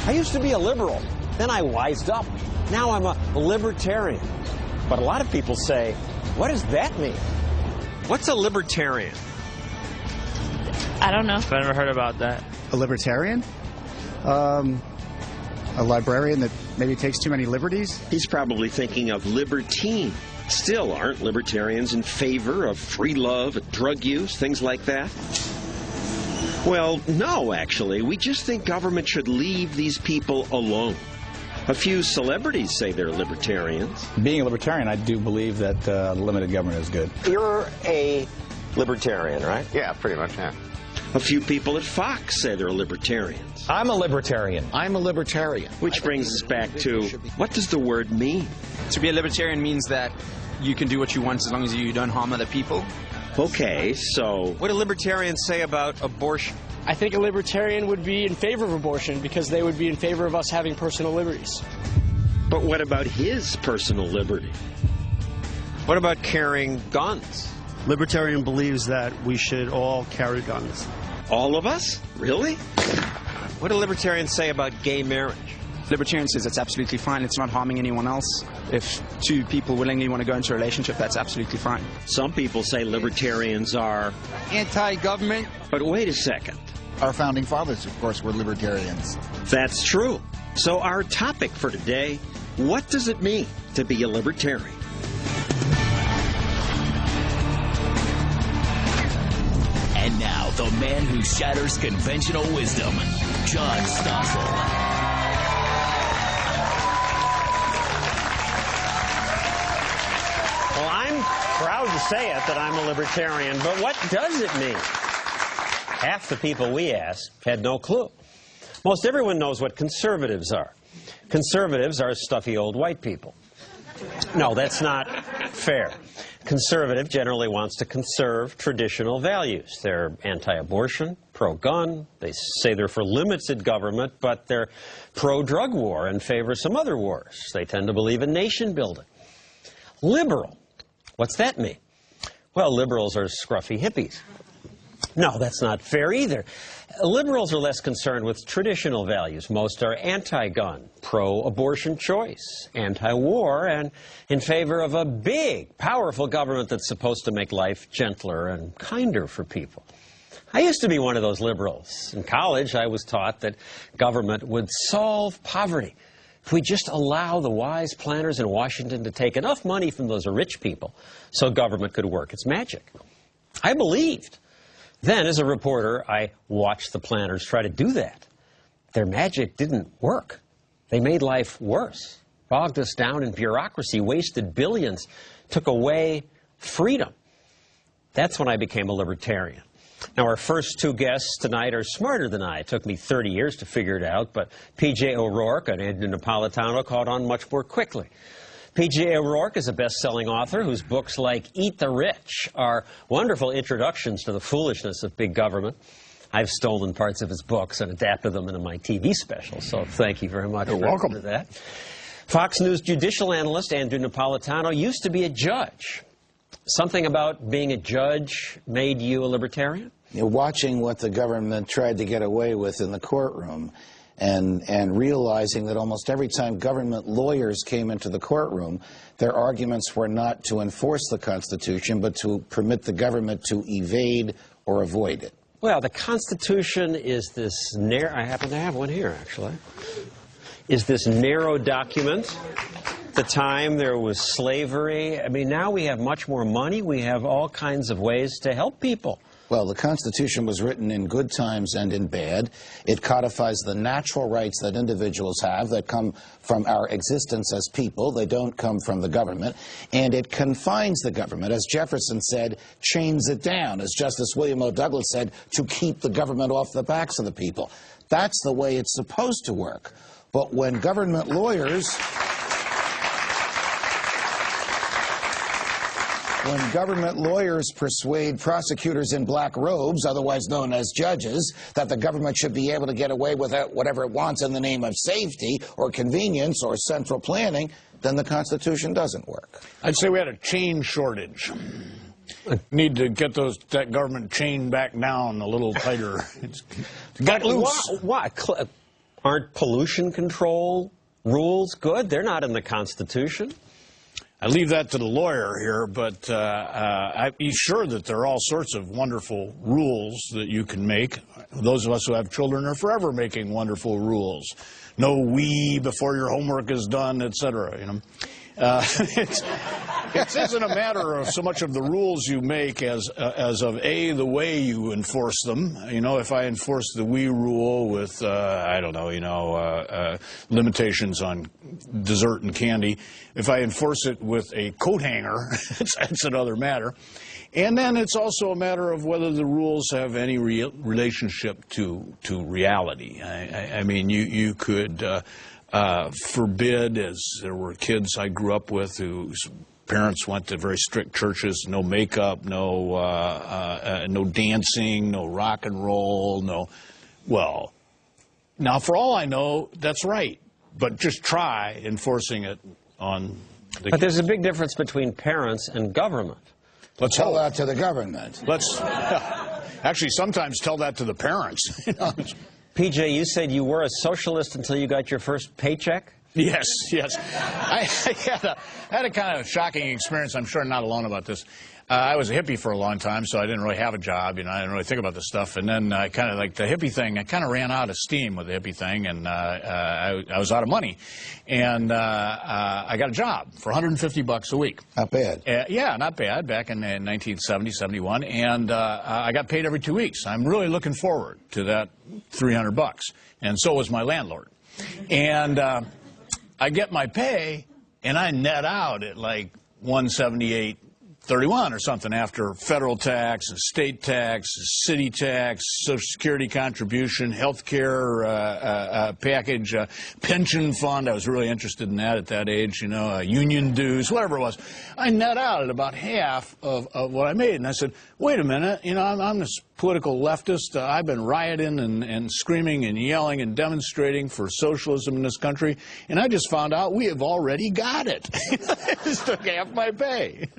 I used to be a liberal. Then I wised up. Now I'm a libertarian. But a lot of people say, what does that mean? What's a libertarian? I don't know. I've never heard about that. A libertarian? A librarian that maybe takes too many liberties? He's probably thinking of libertine. Still, aren't libertarians in favor of free love, drug use, things like that? Well, no, actually. We just think government should leave these people alone. A few celebrities say they're libertarians. Being a libertarian, I do believe that limited government is good. You're a libertarian, right? Yeah, pretty much, yeah. A few people at Fox say they're libertarians. I'm a libertarian. I'm a libertarian. Which brings us back to, what does the word mean? To be a libertarian means that you can do what you want as long as you don't harm other people. Okay, so... What do libertarians say about abortion? I think a libertarian would be in favor of abortion because they would be in favor of us having personal liberties. But what about his personal liberty? What about carrying guns? Libertarian believes that we should all carry guns. All of us? Really? What do libertarians say about gay marriage? Libertarian says it's absolutely fine. It's not harming anyone else. If two people willingly want to go into a relationship, that's absolutely fine. Some people say libertarians are... anti-government. But wait a second. Our founding fathers, of course, were libertarians. That's true. So our topic for today, what does it mean to be a libertarian? And now, the man who shatters conventional wisdom, John Stossel. Well, I'm proud to say it that I'm a libertarian, but what does it mean? Half the people we asked had no clue. Most everyone knows what conservatives are. Conservatives are stuffy old white people. No, that's not fair. Conservative generally wants to conserve traditional values. They're anti-abortion, pro-gun. They say they're for limited government, but they're pro-drug war and favor some other wars. They tend to believe in nation building. Liberal. What's that mean? Well, liberals are scruffy hippies. No, that's not fair either. Liberals are less concerned with traditional values. Most are anti-gun, pro-abortion choice, anti-war, and in favor of a big, powerful government that's supposed to make life gentler and kinder for people. I used to be one of those liberals. In college, I was taught that government would solve poverty if we just allow the wise planners in Washington to take enough money from those rich people so government could work its magic. I believed. Then, as a reporter, I watched the planners try to do that. Their magic didn't work. They made life worse, bogged us down in bureaucracy, wasted billions, took away freedom. That's when I became a libertarian. Now, our first two guests tonight are smarter than I. It took me 30 years to figure it out, but P.J. O'Rourke and Andrew Napolitano caught on much more quickly. P.J. O'Rourke is a best-selling author whose books like Eat the Rich are wonderful introductions to the foolishness of big government. I've stolen parts of his books and adapted them into my TV special, so thank you very much for that. Fox News judicial analyst Andrew Napolitano used to be a judge. Something about being a judge made you a libertarian? You're watching what the government tried to get away with in the courtroom and realizing that almost every time government lawyers came into the courtroom, their arguments were not to enforce the Constitution, but to permit the government to evade or avoid it. Well, the Constitution is this I happen to have one here, actually. Is this narrow document. At the time, there was slavery. I mean, now we have much more money. We have all kinds of ways to help people. Well, the Constitution was written in good times and in bad. It codifies the natural rights that individuals have that come from our existence as people. They don't come from the government. And it confines the government, as Jefferson said, chains it down, as Justice William O. Douglas said, to keep the government off the backs of the people. That's the way it's supposed to work. But when government lawyers... When government lawyers persuade prosecutors in black robes, otherwise known as judges, that the government should be able to get away with whatever it wants in the name of safety or convenience or central planning, then the Constitution doesn't work. I'd say we had a chain shortage. Need to get that government chain back down a little tighter. It's got loose. Why? Aren't pollution control rules good? They're not in the Constitution. I leave that to the lawyer here, but I'm sure that there are all sorts of wonderful rules that you can make. Those of us who have children are forever making wonderful rules. No wee before your homework is done, etc. You know, it isn't a matter of so much of the rules you make as of the way you enforce them. You know, if I enforce the wee rule with I don't know, limitations on dessert and candy, if I enforce it with a coat hanger, it's another matter. And then it's also a matter of whether the rules have any relationship to reality. I mean, you could forbid, as there were kids I grew up with whose parents went to very strict churches, no makeup, no dancing, no rock and roll, well, now for all I know, that's right. But just try enforcing it on the But there's a big difference between parents and government. Let's tell that to the government. Let's actually sometimes tell that to the parents. PJ, you said you were a socialist until you got your first paycheck? Yes. I had a kind of shocking experience. I'm sure I'm not alone about this. I was a hippie for a long time, so I didn't really have a job. I didn't really think about this stuff. And then I kind of like the hippie thing. I kind of ran out of steam with the hippie thing, and I was out of money. And I got a job for $150 a week. Not bad. Yeah, not bad. Back in 1970, 71, and I got paid every 2 weeks. I'm really looking forward to that $300, and so was my landlord. And I get my pay, and I net out at like $178.31 or something after federal tax, state tax, city tax, Social Security contribution, health care package, pension fund. I was really interested in that at that age, union dues, whatever it was. I net out at about half of what I made. And I said, wait a minute, I'm this political leftist. I've been rioting and screaming and yelling and demonstrating for socialism in this country. And I just found out we have already got it. I just took half my pay.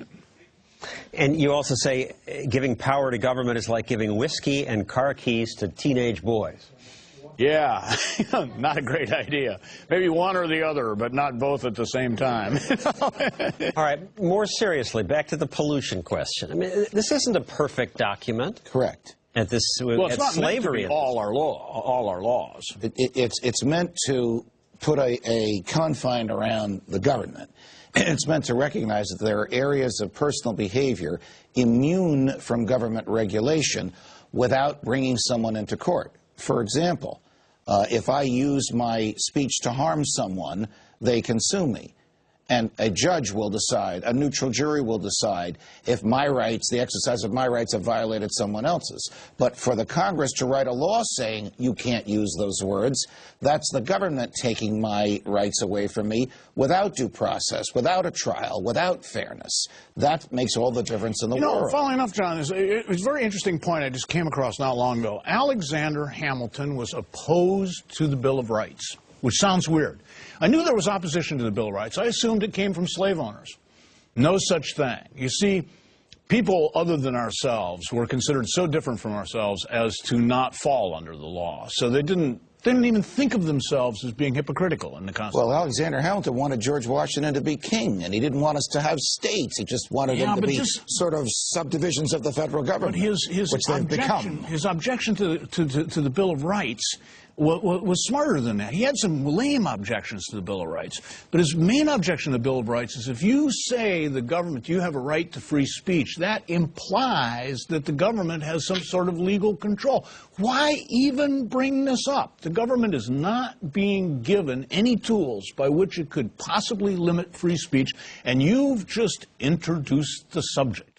And you also say giving power to government is like giving whiskey and car keys to teenage boys. Yeah, not a great idea. Maybe one or the other, but not both at the same time. All right, more seriously, back to the pollution question. I mean, this isn't a perfect document. Correct. At this, well, it's at not slavery. Meant to be all our laws. It's meant to put a confine around the government. It's meant to recognize that there are areas of personal behavior immune from government regulation without bringing someone into court. For example, if I use my speech to harm someone, they can sue me. And a judge will decide, a neutral jury will decide if my rights, the exercise of my rights, have violated someone else's. But for the Congress to write a law saying you can't use those words, that's the government taking my rights away from me without due process, without a trial, without fairness. That makes all the difference in the world. Following up, John, it was a very interesting point I just came across not long ago. Alexander Hamilton was opposed to the Bill of Rights, which sounds weird. I knew there was opposition to the Bill of Rights. I assumed it came from slave owners. No such thing. You see, people other than ourselves were considered so different from ourselves as to not fall under the law. So they didn't even think of themselves as being hypocritical in the Constitution. Well, Alexander Hamilton wanted George Washington to be king, and he didn't want us to have states. He just wanted them to be sort of subdivisions of the federal government, which they've become. His objection to the Bill of Rights was smarter than that. He had some lame objections to the Bill of Rights, but his main objection to the Bill of Rights is if you say the government, you have a right to free speech, that implies that the government has some sort of legal control. Why even bring this up? The government is not being given any tools by which it could possibly limit free speech, and you've just introduced the subject.